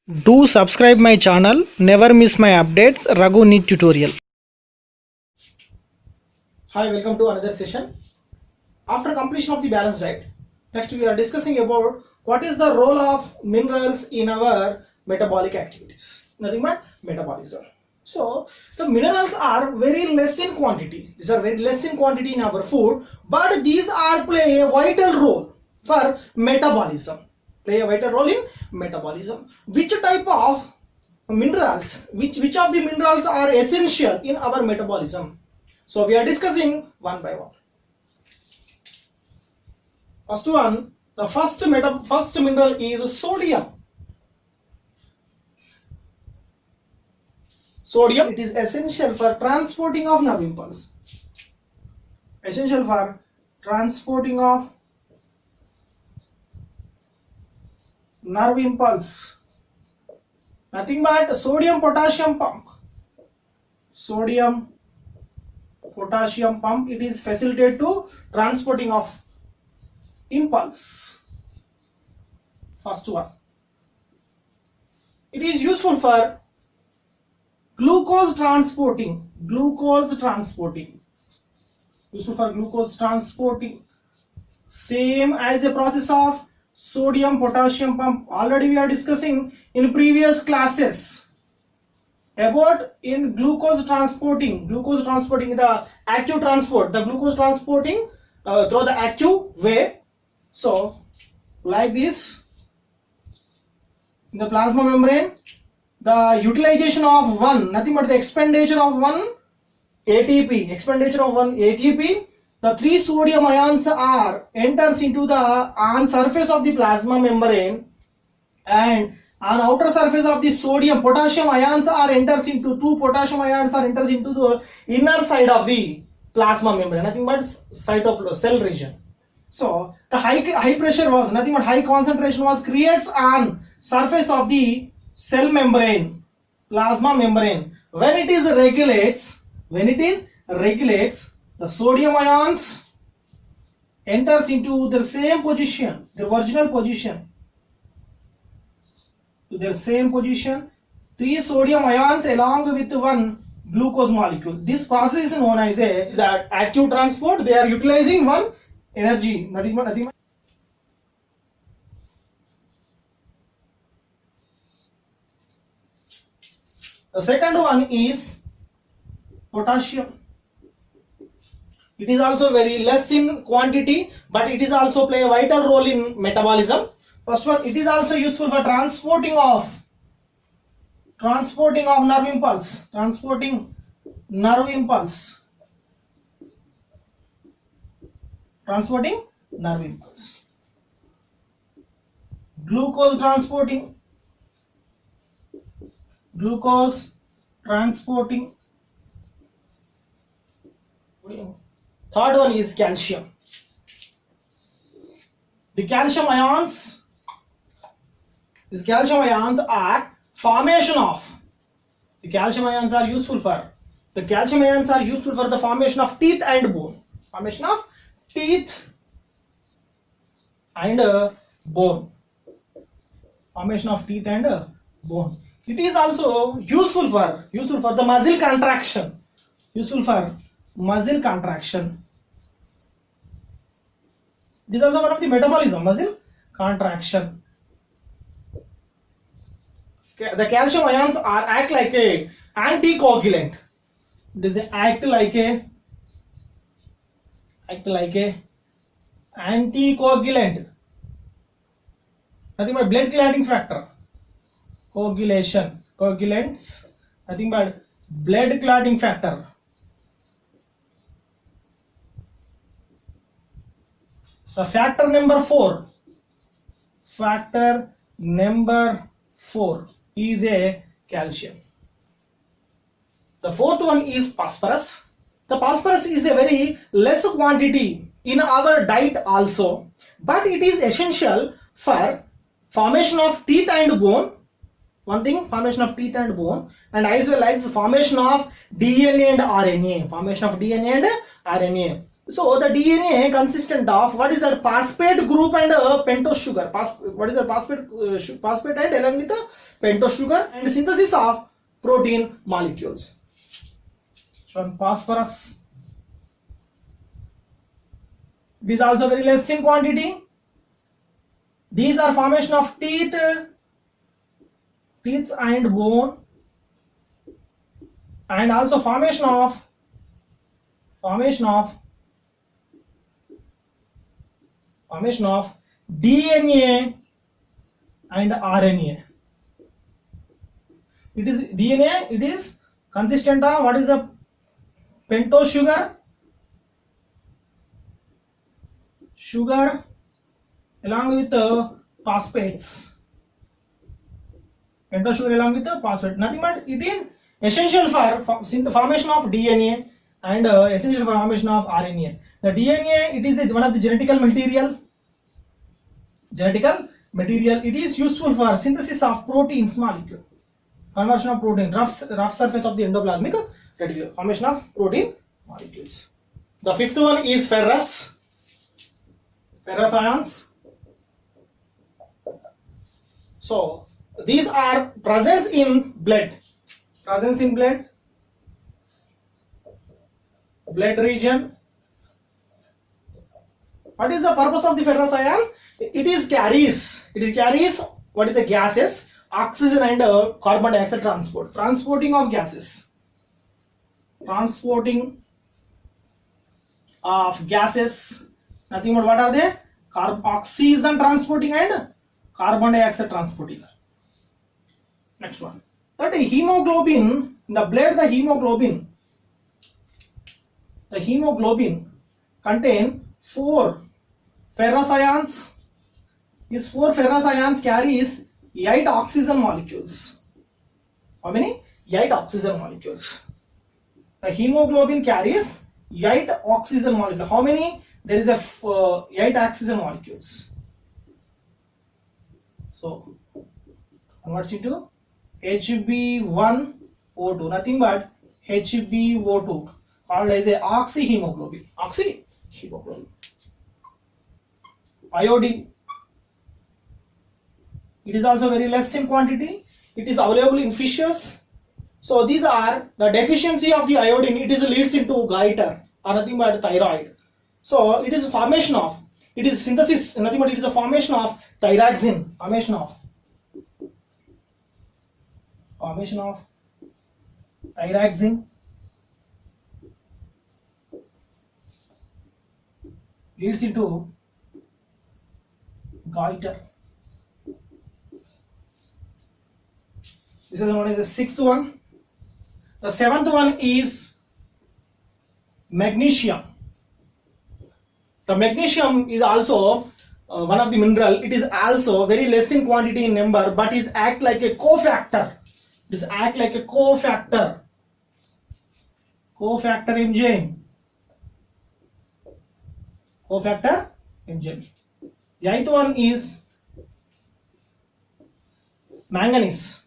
Do subscribe my channel, never miss my updates. Raghu Neat Tutorial. Hi, welcome to another session. After completion of the balanced diet, next we are discussing about what is the role of minerals in our metabolic activities. Nothing but metabolism. So the minerals are very less in quantity. These are very less in quantity in our food, but these are play a vital role for metabolism. Play a vital role in metabolism. Which type of minerals, which of the minerals are essential in our metabolism? So we are discussing one by one. First one, the first mineral is sodium. Sodium, it is essential for transporting of nerve impulse. Essential for transporting of nerve impulse. Nothing but sodium potassium pump. Sodium potassium pump, it is facilitated to transporting of impulse. First one, it is useful for glucose transporting. Useful for glucose transporting. Same as a process of sodium potassium pump. Already we are discussing in previous classes about in glucose transporting the active transport, the glucose transporting through the active way. So like this, in the plasma membrane, the utilization of one, nothing but the expenditure of one ATP, the three sodium ions are enters into the on surface of the plasma membrane, and on outer surface of the potassium ions are enters into two potassium ions are enters into the inner side of the plasma membrane, nothing but cell region. So the high pressure was nothing but high concentration was creates on surface of the cell membrane, plasma membrane. When it is regulates, the sodium ions enters into their same position, their original position, to their same position, three sodium ions along with one glucose molecule. This process is known as the active transport. They are utilizing one energy. Nothing but the second one is potassium. It is also very less in quantity, but it is also play a vital role in metabolism. First one, it is also useful for transporting of nerve impulse. Glucose transporting. Third one is calcium. The calcium ions are formation of, the calcium ions are useful for the formation of teeth and bone. It is also useful for the muscle contraction. It is also one of the metabolism, muscle contraction. The calcium ions are act like a anticoagulant. It is act like a anticoagulant. Nothing but blood clotting factor. Coagulants, nothing but blood clotting factor. The factor number 4 is a calcium. The fourth one is phosphorus. The phosphorus is a very less quantity in our diet also, but it is essential for formation of teeth and bone. One thing, formation of teeth and bone, and as well as formation of DNA and RNA. So the DNA consistent of what is that phosphate group and pentose sugar. What is that phosphate and along with the pentose sugar and synthesis of protein molecules. So phosphorus. It is also very less in quantity. These are formation of teeth and bone, and also formation of DNA and RNA. It is DNA. It is consistent of what is the pentose sugar along with the phosphates. Pentose sugar along with the phosphate. Nothing but it is essential for the formation of DNA and essential for formation of RNA. The DNA, it is one of the genetical material. It is useful for synthesis of proteins molecule, conversion of protein, rough surface of the endoplasmic reticulum, formation of protein molecules. The fifth one is ferrous ions. So these are present in blood region. What is the purpose of the ferrous ion? It carries what is the gases, oxygen and carbon dioxide transporting of gases, nothing but what are they? Oxygen transporting and carbon dioxide transporting. Next one, that hemoglobin in the blood, the hemoglobin contain 4 ferrous ions. These 4 ferrous ions carries 8 oxygen molecules. How many? 8 oxygen molecules. The hemoglobin carries 8 oxygen molecules. How many? There is a 8 oxygen molecules. So converts into HbO2, nothing but HbO2, called as a oxyhemoglobin. Iodine. It is also very less in quantity. It is available in fishes. So these are the deficiency of the iodine. It leads into goiter or nothing but thyroid. So it is a formation of, it is synthesis, nothing but it is a formation of thyroxine. Formation of thyroxine leads into goiter. This is known as the 6th one. The 7th one is magnesium. The magnesium is also one of the mineral. It is also very less in quantity in number, but is act like a cofactor. Cofactor enzyme. The 8th one is manganese.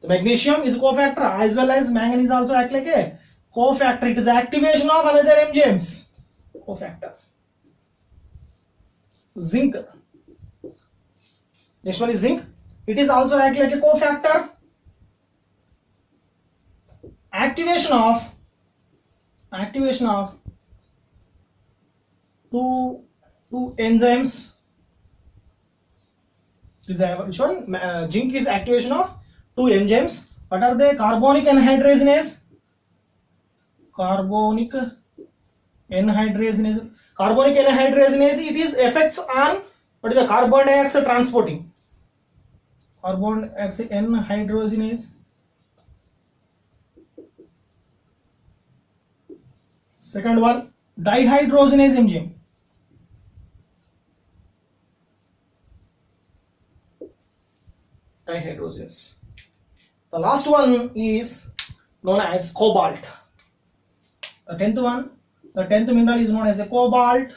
The magnesium is a cofactor as well as manganese also act like a cofactor. It is activation of another enzymes. Cofactor. Zinc. Next one is zinc. It is also act like a cofactor. Activation of two enzymes. Which one? Zinc is activation of 2 enzymes. What are they? Carbonic anhydraseinase. Carbonic anhydraseinase. It is effects on what is the carbon dioxide transporting. Carbon dioxide anhydraseinase. Second one, dihydrogenase enzyme. Dihydrogenase. The last one is known as cobalt. The 10th one, the 10th mineral is known as a cobalt.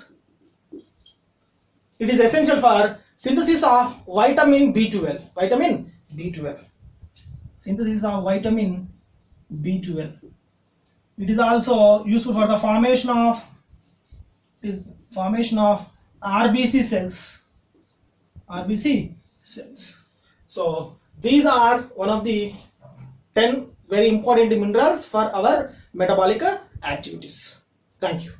It is essential for synthesis of vitamin B12. Synthesis of vitamin B12. It is also useful for the formation of is formation of RBC cells. RBC cells. So these are one of the 10 very important minerals for our metabolic activities. Thank you.